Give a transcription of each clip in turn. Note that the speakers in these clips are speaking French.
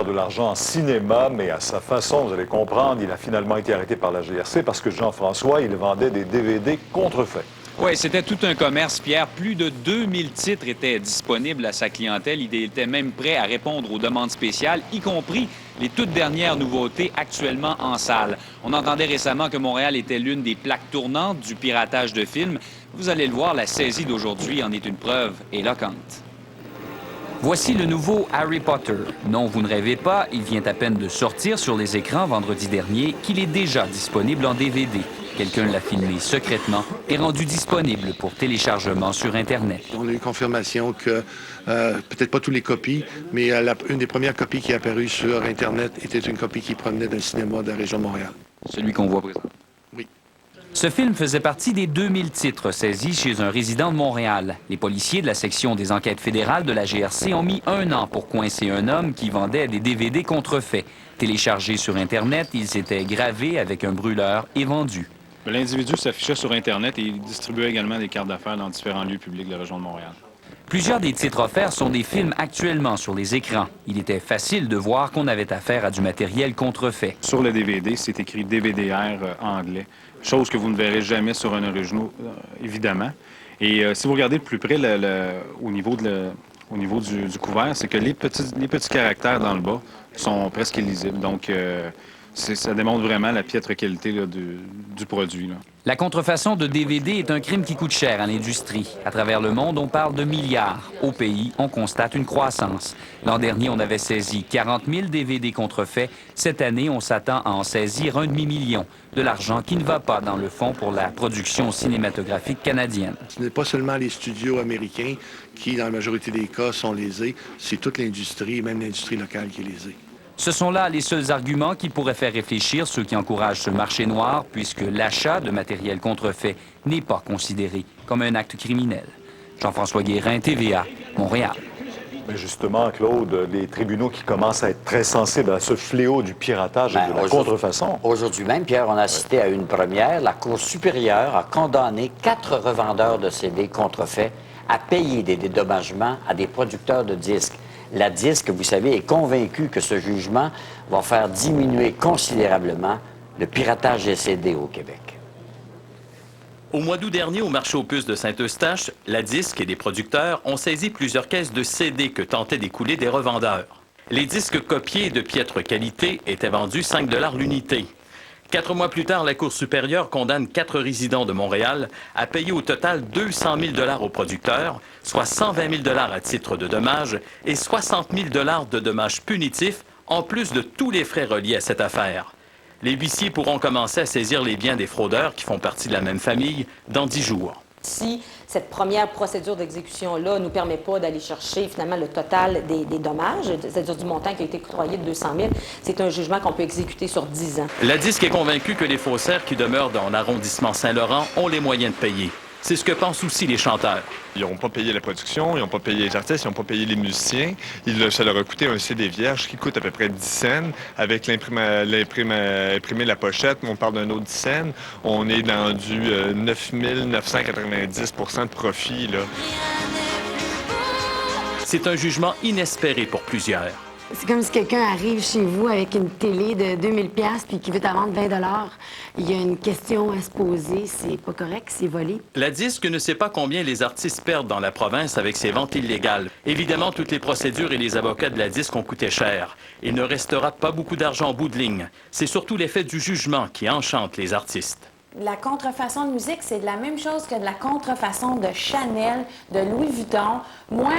faire de l'argent en cinéma, mais à sa façon, vous allez comprendre. Il a finalement été arrêté par la GRC parce que Jean-François, il vendait des DVD contrefaits. Oui, c'était tout un commerce, Pierre. Plus de 2000 titres étaient disponibles à sa clientèle. Il était même prêt à répondre aux demandes spéciales, y compris les toutes dernières nouveautés actuellement en salle. On entendait récemment que Montréal était l'une des plaques tournantes du piratage de films. Vous allez le voir, la saisie d'aujourd'hui en est une preuve éloquente. Voici le nouveau Harry Potter. Non, vous ne rêvez pas, il vient à peine de sortir sur les écrans vendredi dernier, qu'il est déjà disponible en DVD. Quelqu'un l'a filmé secrètement et rendu disponible pour téléchargement sur Internet. On a eu confirmation que, peut-être pas toutes les copies, mais une des premières copies qui est apparue sur Internet était une copie qui provenait d'un cinéma de la région de Montréal. Celui qu'on voit présent. Oui. Ce film faisait partie des 2000 titres saisis chez un résident de Montréal. Les policiers de la section des enquêtes fédérales de la GRC ont mis 1 an pour coincer un homme qui vendait des DVD contrefaits. Téléchargés sur Internet, ils étaient gravés avec un brûleur et vendus. L'individu s'affichait sur Internet et il distribuait également des cartes d'affaires dans différents lieux publics de la région de Montréal. Plusieurs des titres offerts sont des films actuellement sur les écrans. Il était facile de voir qu'on avait affaire à du matériel contrefait. Sur le DVD, c'est écrit DVDR anglais, chose que vous ne verrez jamais sur un original, évidemment. Et si vous regardez de plus près au niveau du couvert, c'est que les petits caractères dans le bas sont presque illisibles. Donc, ça démontre vraiment la piètre qualité là, du produit. Là. La contrefaçon de DVD est un crime qui coûte cher à l'industrie. À travers le monde, on parle de milliards. Au pays, on constate une croissance. L'an dernier, on avait saisi 40 000 DVD contrefaits. Cette année, on s'attend à en saisir un demi-million. De l'argent qui ne va pas dans le fonds pour la production cinématographique canadienne. Ce n'est pas seulement les studios américains qui, dans la majorité des cas, sont lésés. C'est toute l'industrie, même l'industrie locale qui est lésée. Ce sont là les seuls arguments qui pourraient faire réfléchir ceux qui encouragent ce marché noir, puisque l'achat de matériel contrefait n'est pas considéré comme un acte criminel. Jean-François Guérin, TVA, Montréal. Mais justement, Claude, les tribunaux qui commencent à être très sensibles à ce fléau du piratage et de la contrefaçon. Aujourd'hui même, Pierre, on a assisté à une première. La Cour supérieure a condamné 4 revendeurs de CD contrefaits à payer des dédommagements à des producteurs de disques. La Disque, vous savez, est convaincue que ce jugement va faire diminuer considérablement le piratage des CD au Québec. Au mois d'août dernier, au marché aux puces de Saint-Eustache, la Disque et des producteurs ont saisi plusieurs caisses de CD que tentaient d'écouler des revendeurs. Les disques copiés de piètre qualité étaient vendus 5 $ l'unité. 4 mois plus tard, la Cour supérieure condamne 4 résidents de Montréal à payer au total 200 000 $ aux producteurs, soit 120 000 $ à titre de dommages et 60 000 $ de dommages punitifs, en plus de tous les frais reliés à cette affaire. Les huissiers pourront commencer à saisir les biens des fraudeurs qui font partie de la même famille dans 10 jours. Si cette première procédure d'exécution-là ne nous permet pas d'aller chercher finalement le total des dommages, c'est-à-dire du montant qui a été octroyé de 200 000, c'est un jugement qu'on peut exécuter sur 10 ans. La Disque est convaincue que les faussaires qui demeurent dans l'arrondissement Saint-Laurent ont les moyens de payer. C'est ce que pensent aussi les chanteurs. Ils n'ont pas payé la production, ils n'ont pas payé les artistes, ils n'ont pas payé les musiciens. Ça leur a coûté un CD vierge qui coûte à peu près 10 cents. Avec imprimer la pochette, on parle d'un autre 10 cents. On est dans du 9 990 % de profit. Là. C'est un jugement inespéré pour plusieurs. C'est comme si quelqu'un arrive chez vous avec une télé de 2000 $ puis qui veut t'en vendre 20 $. Il y a une question à se poser. C'est pas correct, c'est volé. La Disque ne sait pas combien les artistes perdent dans la province avec ces ventes illégales. Évidemment, toutes les procédures et les avocats de la Disque ont coûté cher. Il ne restera pas beaucoup d'argent en bout de ligne. C'est surtout l'effet du jugement qui enchante les artistes. La contrefaçon de musique, c'est la même chose que de la contrefaçon de Chanel, de Louis Vuitton. Moi,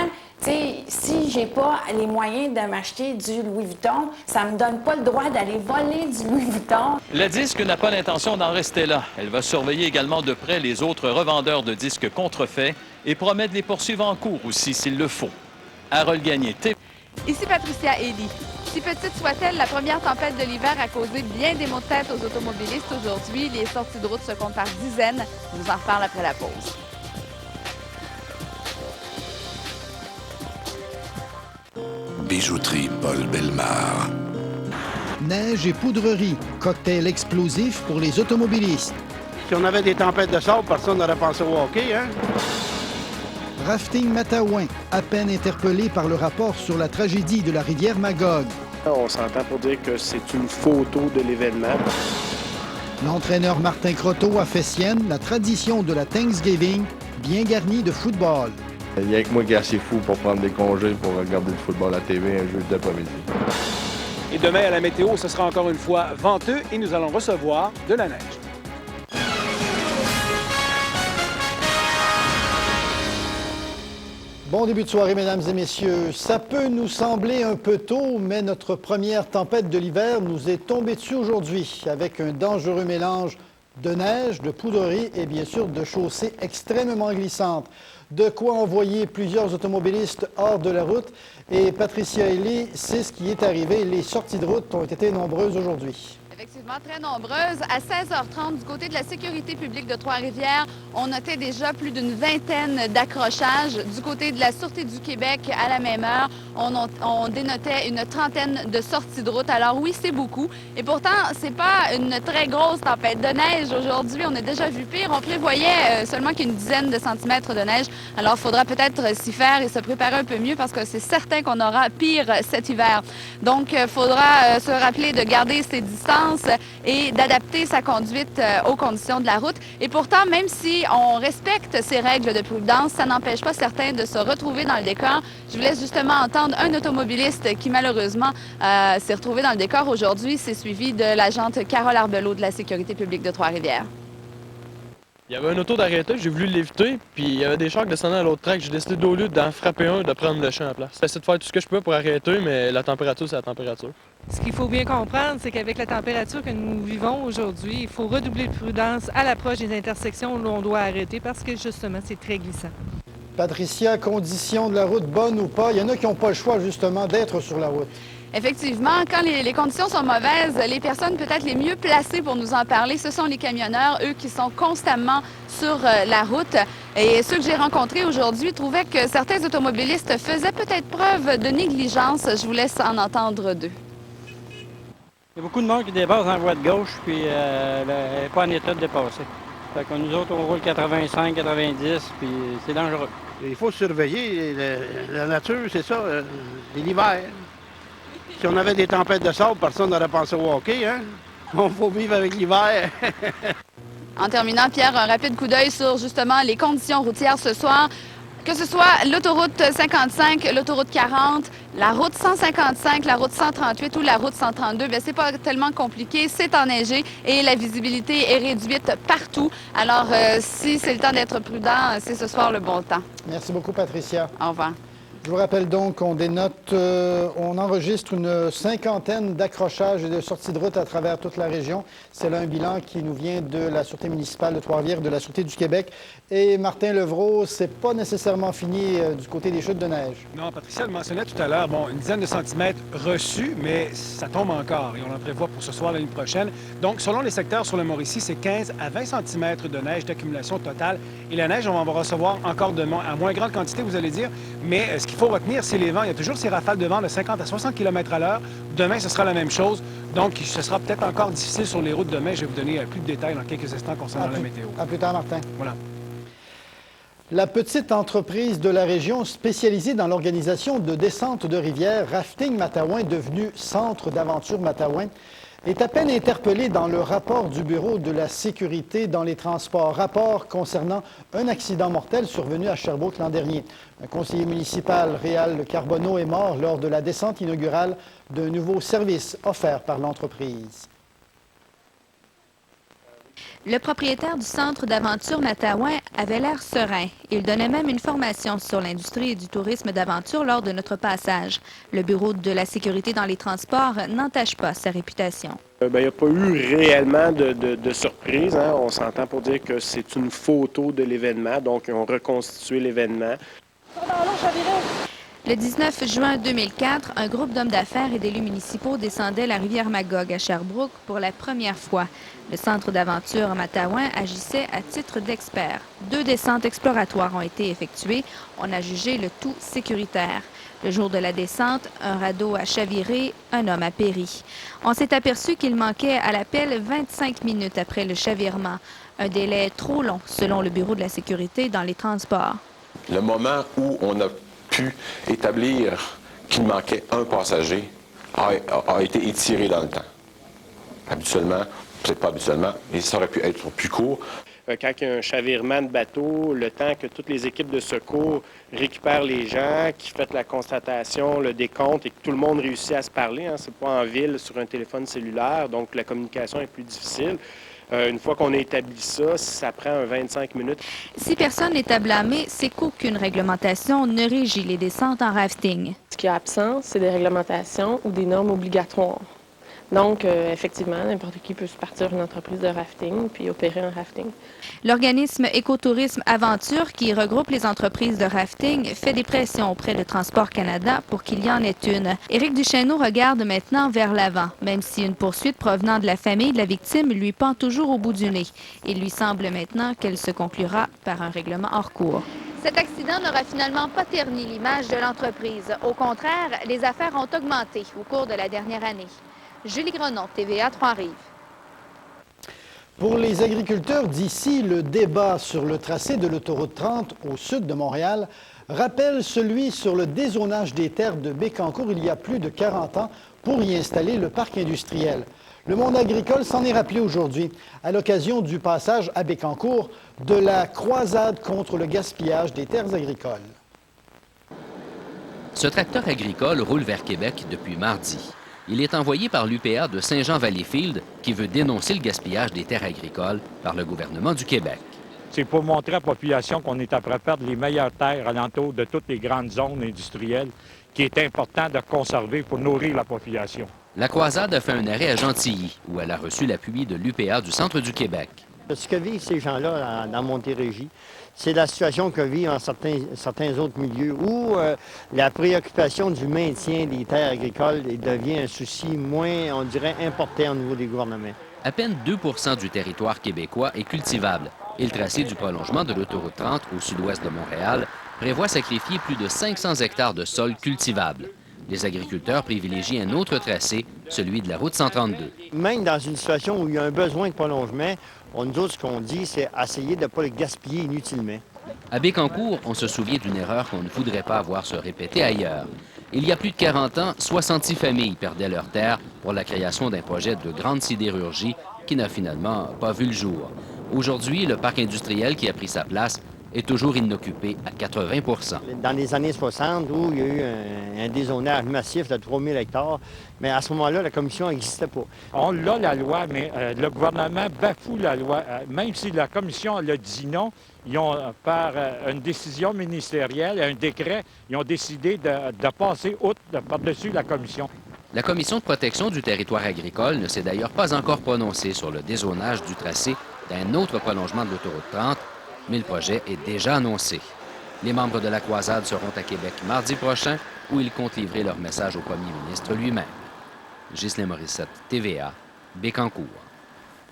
tu sais, si j'ai pas les moyens de m'acheter du Louis Vuitton, ça me donne pas le droit d'aller voler du Louis Vuitton. La Disque n'a pas l'intention d'en rester là. Elle va surveiller également de près les autres revendeurs de disques contrefaits et promet de les poursuivre en cours aussi s'il le faut. Harold Gagné, Ici Patricia Ely. Si petite soit-elle, la première tempête de l'hiver a causé bien des maux de tête aux automobilistes aujourd'hui. Les sorties de route se comptent par dizaines. Je vous en reparle après la pause. Bijouterie Paul Bellemare. Neige et poudrerie, cocktail explosif pour les automobilistes. Si on avait des tempêtes de sable, personne n'aurait pensé au hockey, hein? Rafting Matawan, à peine interpellé par le rapport sur la tragédie de la rivière Magog. On s'entend pour dire que c'est une photo de l'événement. L'entraîneur Martin Croteau a fait sienne la tradition de la Thanksgiving, bien garnie de football. Il n'y a que moi qui est assez fou pour prendre des congés pour regarder le football à la TV un jeudi après-midi. Et demain, à la météo, ce sera encore une fois venteux et nous allons recevoir de la neige. Bon début de soirée, mesdames et messieurs. Ça peut nous sembler un peu tôt, mais notre première tempête de l'hiver nous est tombée dessus aujourd'hui avec un dangereux mélange de neige, de poudrerie et bien sûr de chaussées extrêmement glissantes. De quoi envoyer plusieurs automobilistes hors de la route. Et Patricia Ely, c'est ce qui est arrivé. Les sorties de route ont été nombreuses aujourd'hui. Effectivement, très nombreuses. À 16h30, du côté de la sécurité publique de Trois-Rivières, on notait déjà plus d'une vingtaine d'accrochages. Du côté de la Sûreté du Québec, à la même heure, on dénotait une trentaine de sorties de route. Alors oui, c'est beaucoup. Et pourtant, c'est pas une très grosse tempête de neige. Aujourd'hui, on a déjà vu pire. On prévoyait seulement qu'une dizaine de centimètres de neige. Alors, il faudra peut-être s'y faire et se préparer un peu mieux parce que c'est certain qu'on aura pire cet hiver. Donc, il faudra se rappeler de garder ses distances et d'adapter sa conduite aux conditions de la route. Et pourtant, même si on respecte ces règles de prudence, ça n'empêche pas certains de se retrouver dans le décor. Je vous laisse justement entendre un automobiliste qui, malheureusement, s'est retrouvé dans le décor aujourd'hui. C'est suivi de l'agente Carole Arbelot de la Sécurité publique de Trois-Rivières. Il y avait un auto d'arrêté, j'ai voulu l'éviter, puis il y avait des chars qui descendaient à l'autre track. J'ai décidé au lieu d'en frapper un, de prendre le champ à place. J'essaie de faire tout ce que je peux pour arrêter, mais la température, c'est la température. Ce qu'il faut bien comprendre, c'est qu'avec la température que nous vivons aujourd'hui, il faut redoubler de prudence à l'approche des intersections où l'on doit arrêter parce que justement, c'est très glissant. Patricia, conditions de la route bonnes ou pas, il y en a qui n'ont pas le choix justement d'être sur la route. Effectivement, quand les conditions sont mauvaises, les personnes peut-être les mieux placées pour nous en parler, ce sont les camionneurs, eux qui sont constamment sur la route. Et ceux que j'ai rencontrés aujourd'hui trouvaient que certains automobilistes faisaient peut-être preuve de négligence. Je vous laisse en entendre d'eux. Il y a beaucoup de monde qui dépasse en voie de gauche, puis elle n'est pas en état de dépasser. Fait que nous autres, on roule 85, 90, puis c'est dangereux. Il faut surveiller la nature, c'est ça, l'hiver. Si on avait des tempêtes de sable, personne n'aurait pensé au hockey, hein? On faut vivre avec l'hiver. En terminant, Pierre, un rapide coup d'œil sur justement les conditions routières ce soir. Que ce soit l'autoroute 55, l'autoroute 40, la route 155, la route 138 ou la route 132, bien, c'est pas tellement compliqué, c'est enneigé et la visibilité est réduite partout. Alors, si c'est le temps d'être prudent, c'est ce soir le bon temps. Merci beaucoup, Patricia. Au revoir. Je vous rappelle donc qu'on dénote, on enregistre une cinquantaine d'accrochages et de sorties de route à travers toute la région. C'est là un bilan qui nous vient de la Sûreté municipale de Trois-Rivières, de la Sûreté du Québec. Et Martin Levrault, c'est pas nécessairement fini du côté des chutes de neige. Non, Patricia le mentionnait tout à l'heure, bon, une dizaine de centimètres reçus, mais ça tombe encore et on en prévoit pour ce soir l'année prochaine. Donc, selon les secteurs sur le Mauricie, c'est 15 à 20 centimètres de neige d'accumulation totale. Et la neige, on va en recevoir encore demain, à moins grande quantité, vous allez dire, mais ce qu'il faut retenir, c'est les vents. Il y a toujours ces rafales de vent de 50 à 60 km à l'heure. Demain, ce sera la même chose. Donc, ce sera peut-être encore difficile sur les routes demain. Je vais vous donner plus de détails dans quelques instants concernant la météo. À plus tard, Martin. Voilà. La petite entreprise de la région spécialisée dans l'organisation de descentes de rivières, Rafting Matawan, devenu Centre d'aventure Matawan, est à peine interpellé dans le rapport du Bureau de la sécurité dans les transports, rapport concernant un accident mortel survenu à Sherbrooke l'an dernier. Un conseiller municipal, Réal Carbonneau, est mort lors de la descente inaugurale d'un nouveau service offert par l'entreprise. Le propriétaire du centre d'aventure Matawan avait l'air serein. Il donnait même une formation sur l'industrie et du tourisme d'aventure lors de notre passage. Le Bureau de la sécurité dans les transports n'entache pas sa réputation. Il n'y a pas eu réellement de surprise. Hein? On s'entend pour dire que c'est une photo de l'événement, donc ils ont reconstitué l'événement. Le 19 juin 2004, un groupe d'hommes d'affaires et d'élus municipaux descendait la rivière Magog à Sherbrooke pour la première fois. Le centre d'aventure Matawan agissait à titre d'expert. 2 descentes exploratoires ont été effectuées. On a jugé le tout sécuritaire. Le jour de la descente, un radeau a chaviré, un homme a péri. On s'est aperçu qu'il manquait à l'appel 25 minutes après le chavirement. Un délai trop long, selon le Bureau de la sécurité dans les transports. Le moment où on a pu établir qu'il manquait un passager a été étiré dans le temps. Habituellement, peut-être pas habituellement, mais ça aurait pu être plus court. Quand il y a un chavirement de bateau, le temps que toutes les équipes de secours récupèrent les gens, qui fait la constatation, le décompte et que tout le monde réussit à se parler, hein, c'est pas en ville sur un téléphone cellulaire, donc la communication est plus difficile. Une fois qu'on a établi ça, ça prend 25 minutes. Si personne n'est à blâmer, c'est qu'aucune réglementation ne régit les descentes en rafting. Ce qui est absent, c'est des réglementations ou des normes obligatoires. Donc, effectivement, n'importe qui peut se partir une entreprise de rafting puis opérer un rafting. L'organisme Écotourisme Aventure, qui regroupe les entreprises de rafting, fait des pressions auprès de Transport Canada pour qu'il y en ait une. Éric Duchesneau regarde maintenant vers l'avant, même si une poursuite provenant de la famille de la victime lui pend toujours au bout du nez. Il lui semble maintenant qu'elle se conclura par un règlement hors cours. Cet accident n'aura finalement pas terni l'image de l'entreprise. Au contraire, les affaires ont augmenté au cours de la dernière année. Julie Grenon, TVA Trois-Rives. Pour les agriculteurs d'ici, le débat sur le tracé de l'autoroute 30 au sud de Montréal rappelle celui sur le dézonage des terres de Bécancour il y a plus de 40 ans pour y installer le parc industriel. Le monde agricole s'en est rappelé aujourd'hui à l'occasion du passage à Bécancour de la croisade contre le gaspillage des terres agricoles. Ce tracteur agricole roule vers Québec depuis mardi. Il est envoyé par l'UPA de Saint-Jean-Valleyfield qui veut dénoncer le gaspillage des terres agricoles par le gouvernement du Québec. C'est pour montrer à la population qu'on est après perdre les meilleures terres alentour de toutes les grandes zones industrielles qui est important de conserver pour nourrir la population. La croisade a fait un arrêt à Gentilly, où elle a reçu l'appui de l'UPA du centre du Québec. Ce que vivent ces gens-là dans Montérégie, c'est la situation que vivent en certains autres milieux où la préoccupation du maintien des terres agricoles devient un souci moins, on dirait, importé au niveau des gouvernements. À peine 2 % du territoire québécois est cultivable et le tracé du prolongement de l'autoroute 30 au sud-ouest de Montréal prévoit sacrifier plus de 500 hectares de sol cultivable. Les agriculteurs privilégient un autre tracé, celui de la route 132. Même dans une situation où il y a un besoin de prolongement, nous autres, ce qu'on dit, c'est essayer de ne pas le gaspiller inutilement. À Bécancour, on se souvient d'une erreur qu'on ne voudrait pas voir se répéter ailleurs. Il y a plus de 40 ans, 66 familles perdaient leurs terres pour la création d'un projet de grande sidérurgie qui n'a finalement pas vu le jour. Aujourd'hui, le parc industriel qui a pris sa place est toujours inoccupé à 80 %. Dans les années 60, où il y a eu un dézonage massif de 3000 hectares, mais à ce moment-là, la commission n'existait pas. On a la loi, mais le gouvernement bafoue la loi. Même si la commission a dit non, ils ont, par une décision ministérielle, un décret, ils ont décidé de passer par-dessus la commission. La Commission de protection du territoire agricole ne s'est d'ailleurs pas encore prononcée sur le dézonage du tracé d'un autre prolongement de l'autoroute 30, mais le projet est déjà annoncé. Les membres de la croisade seront à Québec mardi prochain, où ils comptent livrer leur message au premier ministre lui-même. Ghislain Morissette, TVA, Bécancour.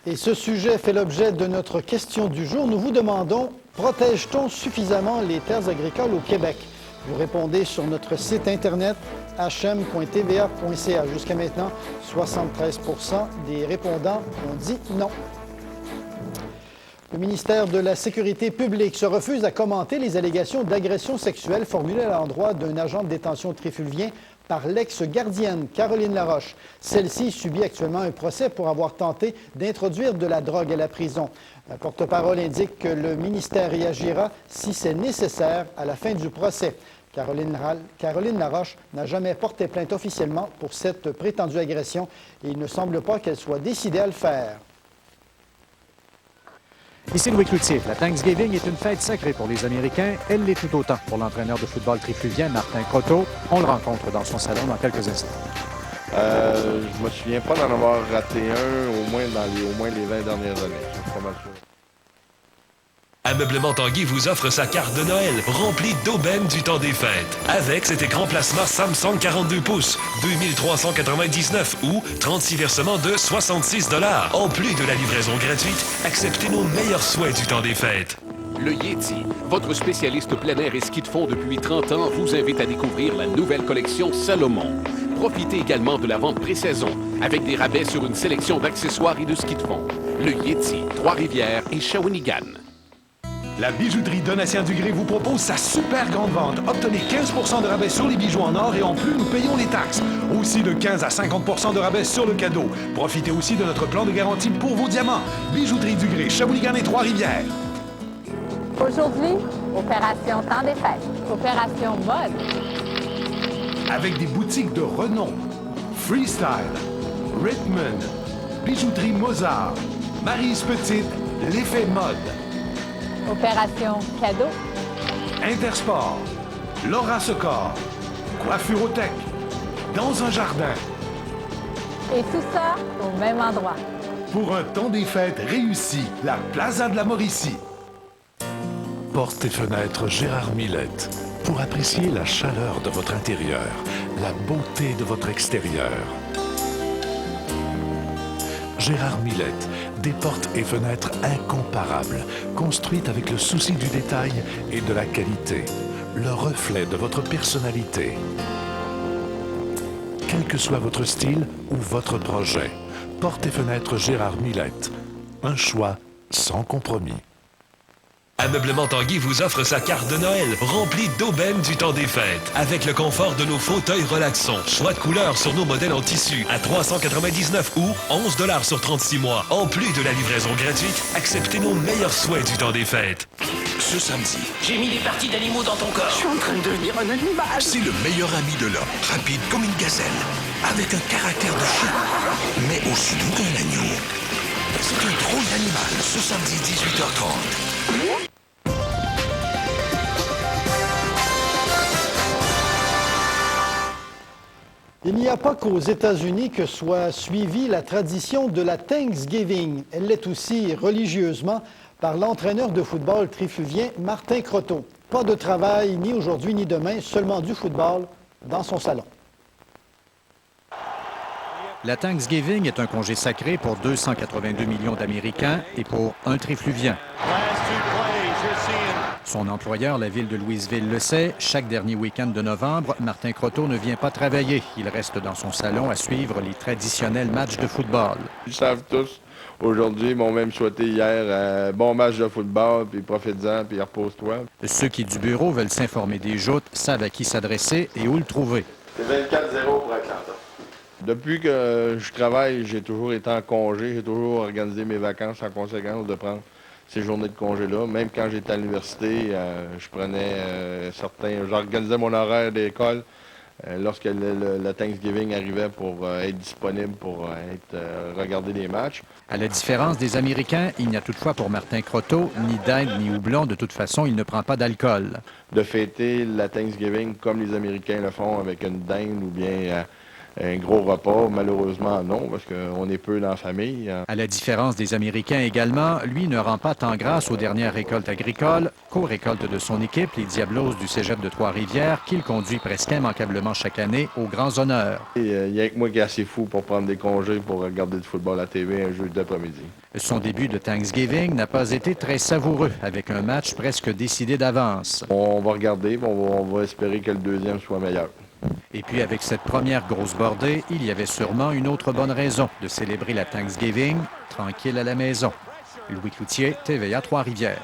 Et ce sujet fait l'objet de notre question du jour. Nous vous demandons, protège-t-on suffisamment les terres agricoles au Québec? Vous répondez sur notre site Internet hm.tva.ca. Jusqu'à maintenant, 73 % des répondants ont dit non. Le ministère de la Sécurité publique se refuse à commenter les allégations d'agression sexuelle formulées à l'endroit d'un agent de détention trifluvien par l'ex-gardienne Caroline Laroche. Celle-ci subit actuellement un procès pour avoir tenté d'introduire de la drogue à la prison. La porte-parole indique que le ministère réagira si c'est nécessaire à la fin du procès. Caroline Laroche n'a jamais porté plainte officiellement pour cette prétendue agression et il ne semble pas qu'elle soit décidée à le faire. Ici Louis Cloutier. La Thanksgiving est une fête sacrée pour les Américains. Elle l'est tout autant pour l'entraîneur de football trifluvien, Martin Croteau. On le rencontre dans son salon dans quelques instants. Je me souviens pas d'en avoir raté un, au moins les 20 dernières années. Je suis pas mal sûr. Ameublement Tanguy vous offre sa carte de Noël remplie d'aubaines du temps des fêtes. Avec cet écran plasma Samsung 42 pouces, 2399 ou 36 versements de 66 $. En plus de la livraison gratuite, acceptez nos meilleurs souhaits du temps des fêtes. Le Yeti, votre spécialiste plein air et ski de fond depuis 30 ans, vous invite à découvrir la nouvelle collection Salomon. Profitez également de la vente pré-saison avec des rabais sur une sélection d'accessoires et de ski de fond. Le Yeti, Trois-Rivières et Shawinigan. La bijouterie Donatien Dugré vous propose sa super grande vente. Obtenez 15 % de rabais sur les bijoux en or et en plus, nous payons les taxes. Aussi de 15 à 50 % de rabais sur le cadeau. Profitez aussi de notre plan de garantie pour vos diamants. Bijouterie Dugré, Shawinigan et Trois-Rivières. Aujourd'hui, opération temps des fêtes, opération mode. Avec des boutiques de renom. Freestyle, Ritman, Bijouterie Mozart, Maryse Petite, l'effet mode. Opération cadeau. Intersport, Laura Secor, Coiffurotech, Dans un jardin. Et tout ça au même endroit. Pour un temps des fêtes réussi, la Plaza de la Mauricie. Portes et fenêtres Gérard Millette. Pour apprécier la chaleur de votre intérieur, la beauté de votre extérieur. Gérard Millette, des portes et fenêtres incomparables, construites avec le souci du détail et de la qualité, le reflet de votre personnalité. Quel que soit votre style ou votre projet, Portes et fenêtres Gérard Millette, un choix sans compromis. Ameublement Tanguy vous offre sa carte de Noël, remplie d'aubaines du temps des fêtes. Avec le confort de nos fauteuils relaxants, choix de couleurs sur nos modèles en tissu à 399 ou 11 $ sur 36 mois. En plus de la livraison gratuite, acceptez nos meilleurs souhaits du temps des fêtes. Ce samedi, j'ai mis des parties d'animaux dans ton corps. Je suis en train de devenir un animal. C'est le meilleur ami de l'homme, rapide comme une gazelle, avec un caractère de chien, mais aussi doux qu'un agneau. C'est un drôle d'animal, ce samedi 18h30. Il n'y a pas qu'aux États-Unis que soit suivie la tradition de la Thanksgiving. Elle l'est aussi religieusement par l'entraîneur de football trifluvien Martin Croteau. Pas de travail ni aujourd'hui ni demain, seulement du football dans son salon. La Thanksgiving est un congé sacré pour 282 millions d'Américains et pour un trifluvien. Son employeur, la ville de Louisville, le sait. Chaque dernier week-end de novembre, Martin Croteau ne vient pas travailler. Il reste dans son salon à suivre les traditionnels matchs de football. Ils savent tous. Aujourd'hui, ils m'ont même souhaité hier bon match de football, puis profite-en, puis repose-toi. Ceux qui du bureau veulent s'informer des joutes savent à qui s'adresser et où le trouver. C'est 24-0 pour Atlanta. Depuis que je travaille, j'ai toujours été en congé. J'ai toujours organisé mes vacances en conséquence de prendre ces journées de congé-là. Même quand j'étais à l'université, je prenais j'organisais mon horaire d'école lorsque le Thanksgiving arrivait pour être disponible pour regarder les matchs. À la différence des Américains, il n'y a toutefois pour Martin Croteau ni dinde ni houblon. De toute façon, il ne prend pas d'alcool. De fêter la Thanksgiving comme les Américains le font avec une dinde ou bien un gros repas, malheureusement non, parce qu'on est peu dans la famille. À la différence des Américains également, lui ne rend pas tant grâce aux dernières récoltes agricoles qu'aux récoltes de son équipe, les Diablos du cégep de Trois-Rivières, qu'il conduit presque immanquablement chaque année aux grands honneurs. Il y a que moi qui est assez fou pour prendre des congés pour regarder du football à la TV un jeudi après-midi. Son début de Thanksgiving n'a pas été très savoureux, avec un match presque décidé d'avance. On va regarder, on va espérer que le deuxième soit meilleur. Et puis, avec cette première grosse bordée, il y avait sûrement une autre bonne raison de célébrer la Thanksgiving tranquille à la maison. Louis Cloutier, TVA Trois-Rivières.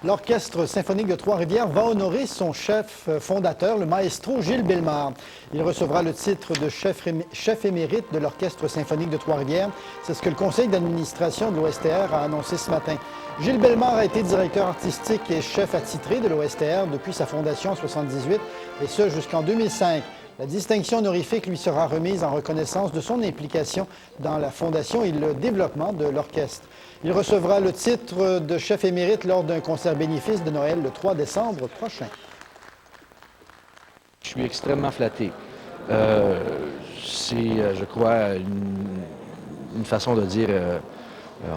L'Orchestre symphonique de Trois-Rivières va honorer son chef fondateur, le maestro Gilles Bellemare. Il recevra le titre de chef émérite de l'Orchestre symphonique de Trois-Rivières. C'est ce que le conseil d'administration de l'OSTR a annoncé ce matin. Gilles Bellemare a été directeur artistique et chef attitré de l'OSTR depuis sa fondation en 1978, et ce jusqu'en 2005. La distinction honorifique lui sera remise en reconnaissance de son implication dans la fondation et le développement de l'orchestre. Il recevra le titre de chef émérite lors d'un concert bénéfice de Noël le 3 décembre prochain. Je suis extrêmement flatté. C'est, je crois, une façon de dire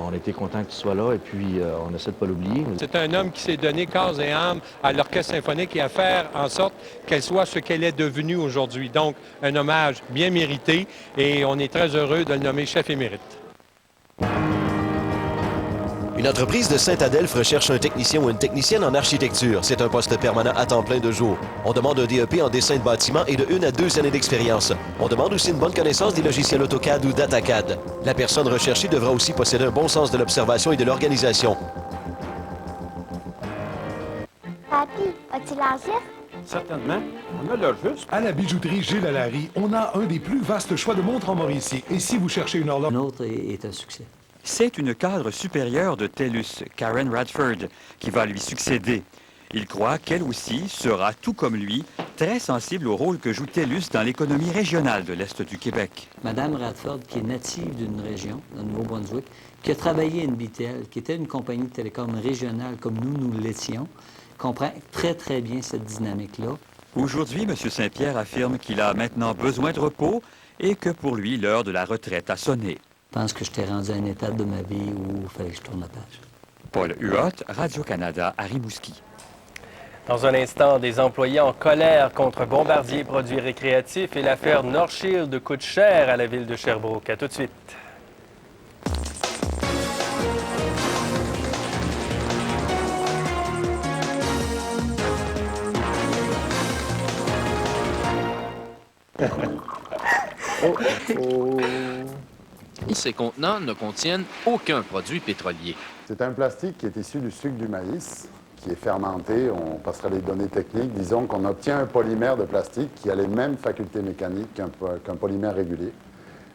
on était content que tu sois là et puis on essaie de ne pas l'oublier. C'est un homme qui s'est donné corps et âme à l'Orchestre symphonique et à faire en sorte qu'elle soit ce qu'elle est devenue aujourd'hui. Donc, un hommage bien mérité et on est très heureux de le nommer chef émérite. Une entreprise de Saint-Adelphe recherche un technicien ou une technicienne en architecture. C'est un poste permanent à temps plein de jour. On demande un DEP en dessin de bâtiment et de 1 à 2 années d'expérience. On demande aussi une bonne connaissance des logiciels AutoCAD ou DataCAD. La personne recherchée devra aussi posséder un bon sens de l'observation et de l'organisation. a-t-il l'air juste? Certainement. On a l'air juste. À la bijouterie Gilles Allary, on a un des plus vastes choix de montres en Mauricie. Et si vous cherchez une horloge... L'autre est un succès. C'est une cadre supérieure de TELUS, Karen Radford, qui va lui succéder. Il croit qu'elle aussi sera, tout comme lui, très sensible au rôle que joue TELUS dans l'économie régionale de l'Est du Québec. Madame Radford, qui est native d'une région, dans le Nouveau-Brunswick, qui a travaillé à NBTL, qui était une compagnie de télécom régionale comme nous l'étions, comprend très, très bien cette dynamique-là. Aujourd'hui, M. Saint-Pierre affirme qu'il a maintenant besoin de repos et que pour lui, l'heure de la retraite a sonné. Je pense que j'étais rendu à une étape de ma vie où il fallait que je tourne la page. Paul Huot, Radio-Canada, à Rimouski. Dans un instant, des employés en colère contre Bombardier Produits récréatifs et l'affaire Northshield coûte cher à la ville de Sherbrooke. À tout de suite. Ces contenants ne contiennent aucun produit pétrolier. C'est un plastique qui est issu du sucre du maïs, qui est fermenté. On passera les données techniques. Disons qu'on obtient un polymère de plastique qui a les mêmes facultés mécaniques qu'un polymère régulier,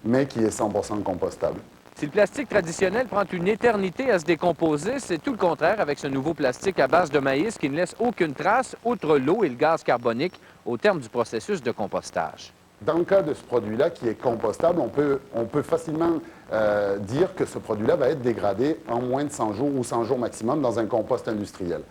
mais qui est 100% compostable. Si le plastique traditionnel prend une éternité à se décomposer, c'est tout le contraire avec ce nouveau plastique à base de maïs qui ne laisse aucune trace, outre l'eau et le gaz carbonique, au terme du processus de compostage. Dans le cas de ce produit-là qui est compostable, on peut facilement dire que ce produit-là va être dégradé en moins de 100 jours ou 100 jours maximum dans un compost industriel.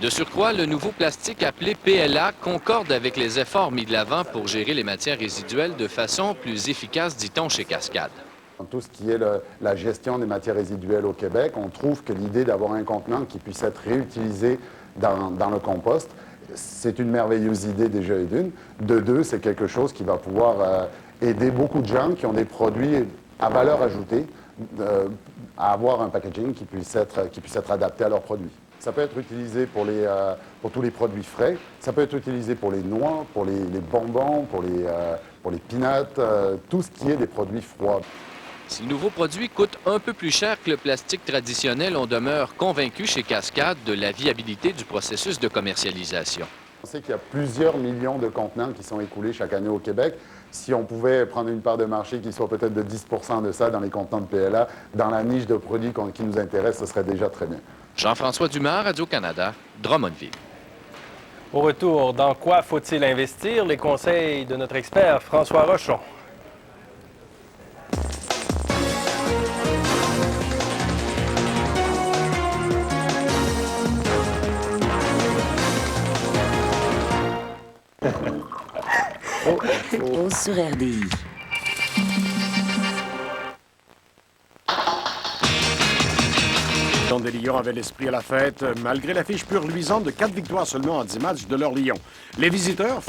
De surcroît, le nouveau plastique appelé PLA concorde avec les efforts mis de l'avant pour gérer les matières résiduelles de façon plus efficace, dit-on, chez Cascade. Dans tout ce qui est la gestion des matières résiduelles au Québec, on trouve que l'idée d'avoir un contenant qui puisse être réutilisé dans le compost, c'est une merveilleuse idée déjà et d'une. De deux, c'est quelque chose qui va pouvoir aider beaucoup de gens qui ont des produits à valeur ajoutée à avoir un packaging qui puisse être adapté à leurs produits. Ça peut être utilisé pour tous les produits frais, ça peut être utilisé pour les noix, pour les bonbons, pour les peanuts, tout ce qui est des produits froids. Si le nouveau produit coûte un peu plus cher que le plastique traditionnel, on demeure convaincu chez Cascade de la viabilité du processus de commercialisation. On sait qu'il y a plusieurs millions de contenants qui sont écoulés chaque année au Québec. Si on pouvait prendre une part de marché qui soit peut-être de 10% de ça dans les contenants de PLA, dans la niche de produits qui nous intéresse, ce serait déjà très bien. Jean-François Dumas, Radio-Canada, Drummondville. Au retour, dans quoi faut-il investir? Les conseils de notre expert François Rochon. Sur RDI. Des Lions avaient l'esprit à la fête, malgré l'affiche pure luisante de 4 victoires seulement en 10 matchs de leurs Lions. Les visiteurs...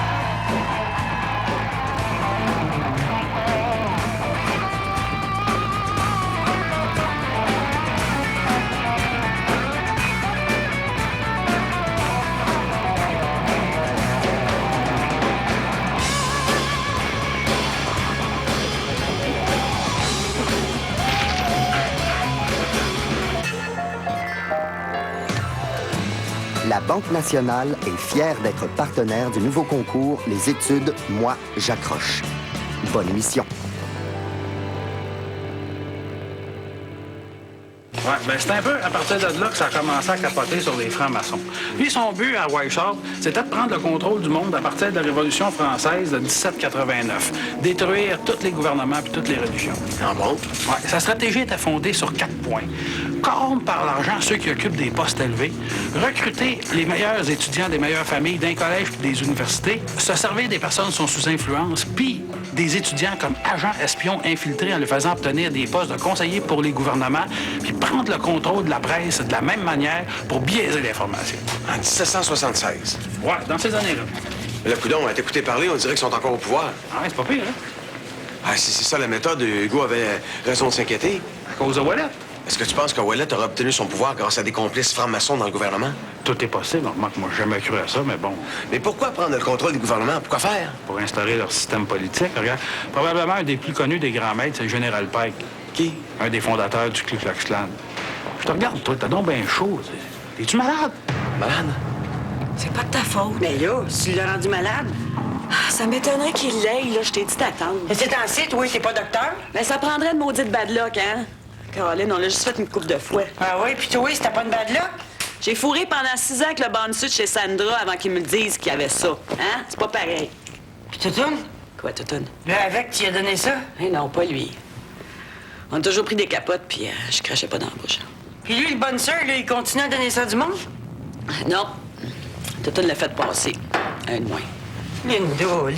La Banque nationale est fière d'être partenaire du nouveau concours Les études Moi, j'accroche. Bonne émission. Oui, bien, c'est un peu à partir de là que ça a commencé à capoter sur les francs-maçons. Lui, son but à Weishaupt, c'était de prendre le contrôle du monde à partir de la Révolution française de 1789. Détruire tous les gouvernements et toutes les religions. Ah bon? Ouais, sa stratégie était fondée sur 4 points. Corrompre par l'argent ceux qui occupent des postes élevés, recruter les meilleurs étudiants des meilleures familles d'un collège et des universités, se servir des personnes qui sont sous influence, puis des étudiants comme agents espions infiltrés en les faisant obtenir des postes de conseillers pour les gouvernements, puis prendre le contrôle de la presse de la même manière pour biaiser l'information. En 1776? Ouais, dans ces années-là. Le coudon, on a écouté parler, on dirait qu'ils sont encore au pouvoir. Ah, c'est pas pire, hein? Ah, si c'est ça la méthode, Hugo avait raison de s'inquiéter. À cause de Ouellet. Est-ce que tu penses que Ouellet aura obtenu son pouvoir grâce à des complices francs-maçons dans le gouvernement? Tout est possible. Moi, j'ai jamais cru à ça, mais bon. Mais pourquoi prendre le contrôle du gouvernement? Pourquoi faire? Pour instaurer leur système politique. Regarde, probablement un des plus connus des grands maîtres, c'est le général Pike. Qui? Un des fondateurs du Ku Klux Klan. Je te regarde, toi, t'as donc bien chaud. Es-tu malade? Malade? C'est pas de ta faute. Mais là, si tu l'as rendu malade... Ça m'étonnerait qu'il l'aille, là. Je t'ai dit d'attendre. Mais c'est ainsi, toi, t'es pas docteur? Mais ça prendrait de maudite bad luck, hein? Caroline, on l'a juste fait une coupe de fouet. Ah oui, puis toi, c'était pas une bad luck? J'ai fourré pendant 6 ans avec le bande-sud chez Sandra avant qu'ils me le disent qu'il y avait ça. Hein? C'est pas pareil. Puis Toutoune? Quoi, Toutoune? Là, avec, tu as donné ça? Eh non, pas lui. On a toujours pris des capotes, puis je crachais pas dans la bouche. Puis lui, le bonne sœur, là, il continue à donner ça du monde? Non. Toutoune l'a fait passer. Un de moins. Lindo.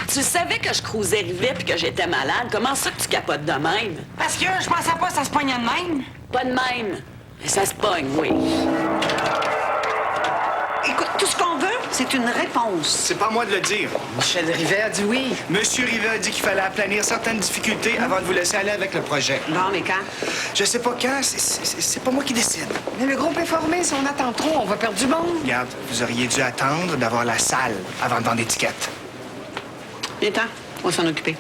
Tu savais que je cruisais Rivet puis que j'étais malade. Comment ça que tu capotes de même? Parce que je pensais pas que ça se pognait de même. Pas de même. Mais ça se pogne, oui. Écoute, tout ce qu'on veut, c'est une réponse. C'est pas à moi de le dire. Michel Rivet a dit oui. Monsieur Rivet a dit qu'il fallait aplanir certaines difficultés avant de vous laisser aller avec le projet. Bon, mais quand? Je sais pas quand, c'est pas moi qui décide. Mais le groupe est formé, si on attend trop, on va perdre du monde. Regarde, vous auriez dû attendre d'avoir la salle avant de vendre l'étiquette. Viens-t'en, on va s'en occuper.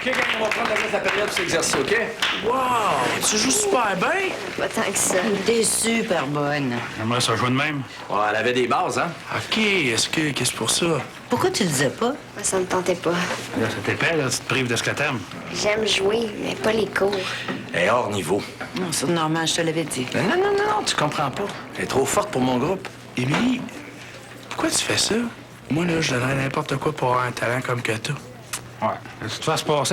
OK, gang, on va prendre la période pour s'exercer, OK? Wow! Tu joues super bien! Pas tant que ça. T'es super bonne. J'aimerais ça jouer de même. Ouais, elle avait des bases, hein? OK, qu'est-ce pour ça? Pourquoi tu le disais pas? Ça me tentait pas. Là, ça t'épelle, là, tu te prives de ce que t'aimes. J'aime jouer, mais pas les cours. Elle est hors niveau. Non, c'est normal, je te l'avais dit. Non, tu comprends pas. Elle est trop forte pour mon groupe. Émilie, pourquoi tu fais ça? Moi, là, je donnerais n'importe quoi pour avoir un talent comme que toi. Ouais, si tu te fasses passer